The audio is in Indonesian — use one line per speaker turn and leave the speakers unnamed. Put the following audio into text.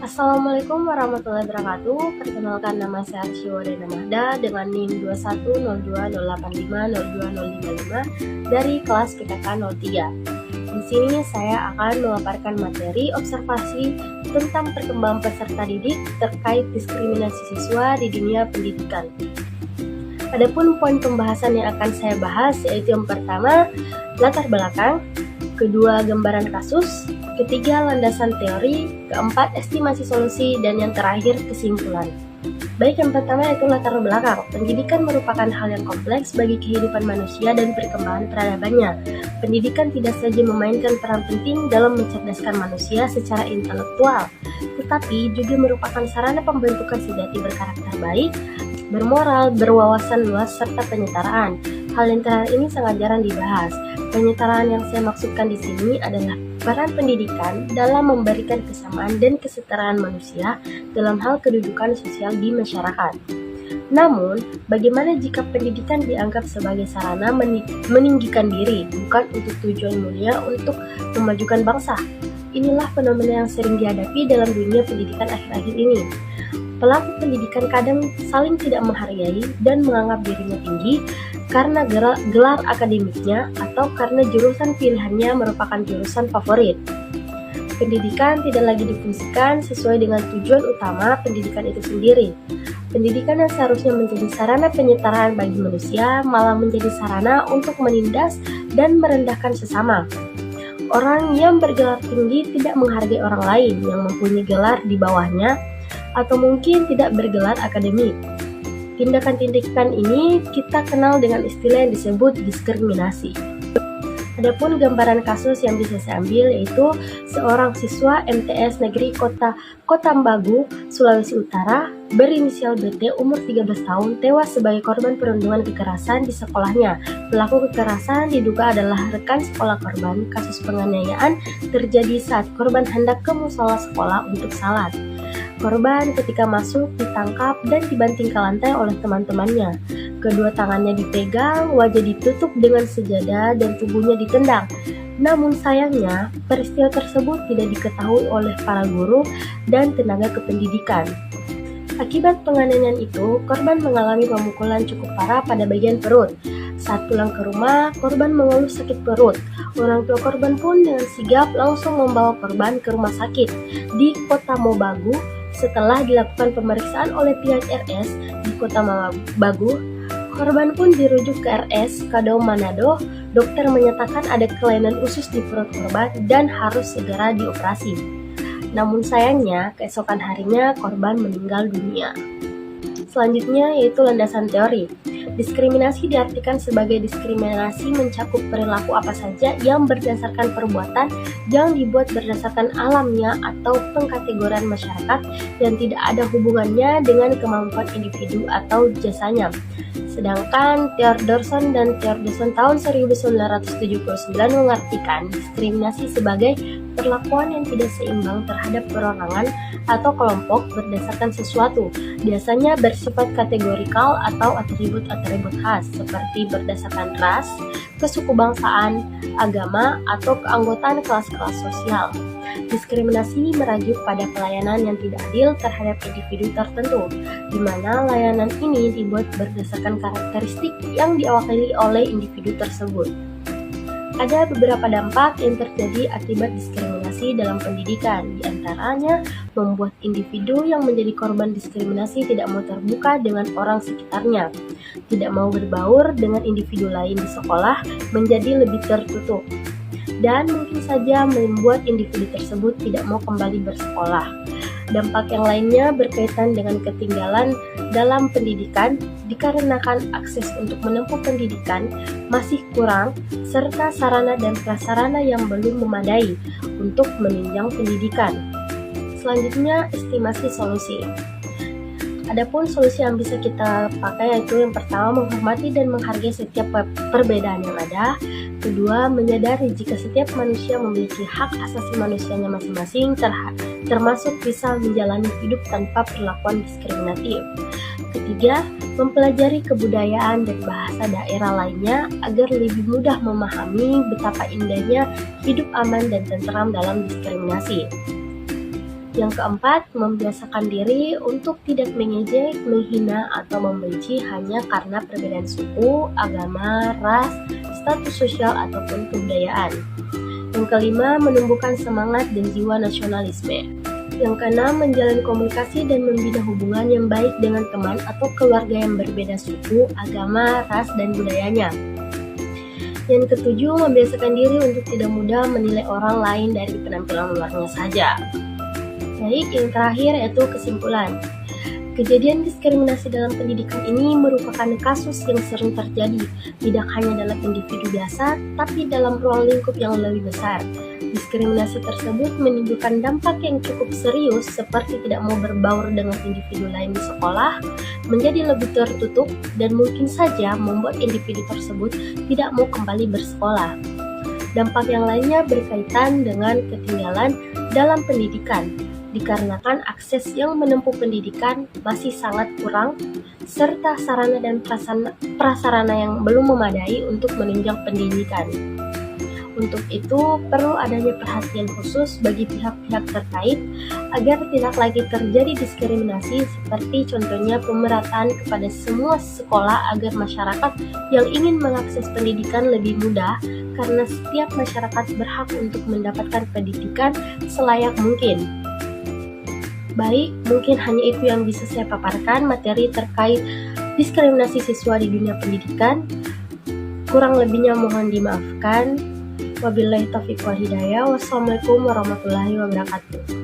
Assalamualaikum warahmatullahi wabarakatuh. Perkenalkan, nama saya Arsyiwardana Mahda dengan NIM 210208502055 dari kelas PKK 03. Di sini saya akan memaparkan materi observasi tentang perkembangan peserta didik terkait diskriminasi siswa di dunia pendidikan. Adapun poin pembahasan yang akan saya bahas yaitu yang pertama, latar belakang, kedua, gambaran kasus, ketiga, landasan teori, keempat, estimasi solusi, dan yang terakhir, kesimpulan. Baik, yang pertama yaitu latar belakang. Pendidikan merupakan hal yang kompleks bagi kehidupan manusia dan perkembangan peradabannya. Pendidikan tidak saja memainkan peran penting dalam mencerdaskan manusia secara intelektual, tetapi juga merupakan sarana pembentukan sejati berkarakter baik, bermoral, berwawasan luas, serta penyetaraan. Hal yang terakhir ini sangat jarang dibahas. Penyetaraan yang saya maksudkan di sini adalah peran pendidikan dalam memberikan kesamaan dan kesetaraan manusia dalam hal kedudukan sosial di masyarakat. Namun, bagaimana jika pendidikan dianggap sebagai sarana meninggikan diri, bukan untuk tujuan mulia untuk memajukan bangsa? Inilah fenomena yang sering dihadapi dalam dunia pendidikan akhir-akhir ini. Pelaku pendidikan kadang saling tidak menghargai dan menganggap dirinya tinggi karena gelar akademiknya atau karena jurusan pilihannya merupakan jurusan favorit. Pendidikan tidak lagi difungsikan sesuai dengan tujuan utama pendidikan itu sendiri. Pendidikan yang seharusnya menjadi sarana penyetaraan bagi manusia malah menjadi sarana untuk menindas dan merendahkan sesama. Orang yang bergelar tinggi tidak menghargai orang lain yang mempunyai gelar di bawahnya atau mungkin tidak bergelar akademik. Tindakan-tindakan ini kita kenal dengan istilah yang disebut diskriminasi. Adapun gambaran kasus yang bisa saya ambil yaitu seorang siswa MTS Negeri Kota Ambagu, Sulawesi Utara, berinisial BT, umur 13 tahun, tewas sebagai korban perundungan kekerasan di sekolahnya. Pelaku kekerasan diduga adalah rekan sekolah korban. Kasus penganiayaan terjadi saat korban hendak ke musola sekolah untuk salat. Korban ketika masuk ditangkap dan dibanting ke lantai oleh teman-temannya. Kedua tangannya dipegang, wajah ditutup dengan sejadah dan tubuhnya ditendang. Namun sayangnya, peristiwa tersebut tidak diketahui oleh para guru dan tenaga kependidikan. Akibat penganiayaan itu, korban mengalami pemukulan cukup parah pada bagian perut. Saat pulang ke rumah, korban mengeluh sakit perut. Orang tua korban pun dengan sigap langsung membawa korban ke rumah sakit di Kota Mobagu. Setelah dilakukan pemeriksaan oleh pihak RS di Kota Mobagu, korban pun dirujuk ke RS Kadau Manado. Dokter menyatakan ada kelainan usus di perut korban dan harus segera dioperasi. Namun sayangnya, keesokan harinya korban meninggal dunia. Selanjutnya yaitu landasan teori. Diskriminasi diartikan sebagai diskriminasi mencakup perilaku apa saja yang berdasarkan perbuatan yang dibuat berdasarkan alamnya atau pengkategorian masyarakat yang tidak ada hubungannya dengan kemampuan individu atau jasanya. Sedangkan Theodorsson dan Theodorsson tahun 1979 mengartikan diskriminasi sebagai perlakuan yang tidak seimbang terhadap perorangan atau kelompok berdasarkan sesuatu, biasanya bersifat kategorikal atau atribut-atribut khas seperti berdasarkan ras, kesukubangsaan, agama, atau keanggotaan kelas-kelas sosial. Diskriminasi merujuk pada pelayanan yang tidak adil terhadap individu tertentu, di mana layanan ini dibuat berdasarkan karakteristik yang diwakili oleh individu tersebut. Ada beberapa dampak yang terjadi akibat diskriminasi dalam pendidikan, di antaranya membuat individu yang menjadi korban diskriminasi tidak mau terbuka dengan orang sekitarnya, tidak mau berbaur dengan individu lain di sekolah, menjadi lebih tertutup, dan mungkin saja membuat individu tersebut tidak mau kembali bersekolah. Dampak yang lainnya berkaitan dengan ketinggalan dalam pendidikan dikarenakan akses untuk menempuh pendidikan masih kurang serta sarana dan prasarana yang belum memadai untuk menunjang pendidikan. Selanjutnya, estimasi solusi. Adapun solusi yang bisa kita pakai yaitu yang pertama, menghormati dan menghargai setiap perbedaan yang ada. Kedua, menyadari jika setiap manusia memiliki hak asasi manusianya masing-masing, termasuk bisa menjalani hidup tanpa perlakuan diskriminatif. Ketiga, mempelajari kebudayaan dan bahasa daerah lainnya agar lebih mudah memahami betapa indahnya hidup aman dan tentram dalam diskriminasi. Yang keempat, membiasakan diri untuk tidak mengejek, menghina, atau membenci hanya karena perbedaan suku, agama, ras, status sosial, ataupun kebudayaan. Yang kelima, menumbuhkan semangat dan jiwa nasionalisme. Yang keenam, menjalin komunikasi dan membina hubungan yang baik dengan teman atau keluarga yang berbeda suku, agama, ras, dan budayanya. Yang ketujuh, membiasakan diri untuk tidak mudah menilai orang lain dari penampilan luarnya saja. Baik, yang terakhir yaitu kesimpulan. Kejadian diskriminasi dalam pendidikan ini merupakan kasus yang sering terjadi, tidak hanya dalam individu biasa, tapi dalam ruang lingkup yang lebih besar. Diskriminasi tersebut menimbulkan dampak yang cukup serius seperti tidak mau berbaur dengan individu lain di sekolah, menjadi lebih tertutup, dan mungkin saja membuat individu tersebut tidak mau kembali bersekolah. Dampak yang lainnya berkaitan dengan ketinggalan dalam pendidikan, dikarenakan akses yang menempuh pendidikan masih sangat kurang, serta sarana dan prasarana yang belum memadai untuk menunjang pendidikan. Untuk itu, perlu adanya perhatian khusus bagi pihak-pihak terkait agar tidak lagi terjadi diskriminasi seperti contohnya pemerataan kepada semua sekolah agar masyarakat yang ingin mengakses pendidikan lebih mudah karena setiap masyarakat berhak untuk mendapatkan pendidikan selayak mungkin. Baik, mungkin hanya itu yang bisa saya paparkan materi terkait diskriminasi siswa di dunia pendidikan. Kurang lebihnya mohon dimaafkan. Wabillahi taufiq wal hidayah. Wassalamualaikum warahmatullahi wabarakatuh.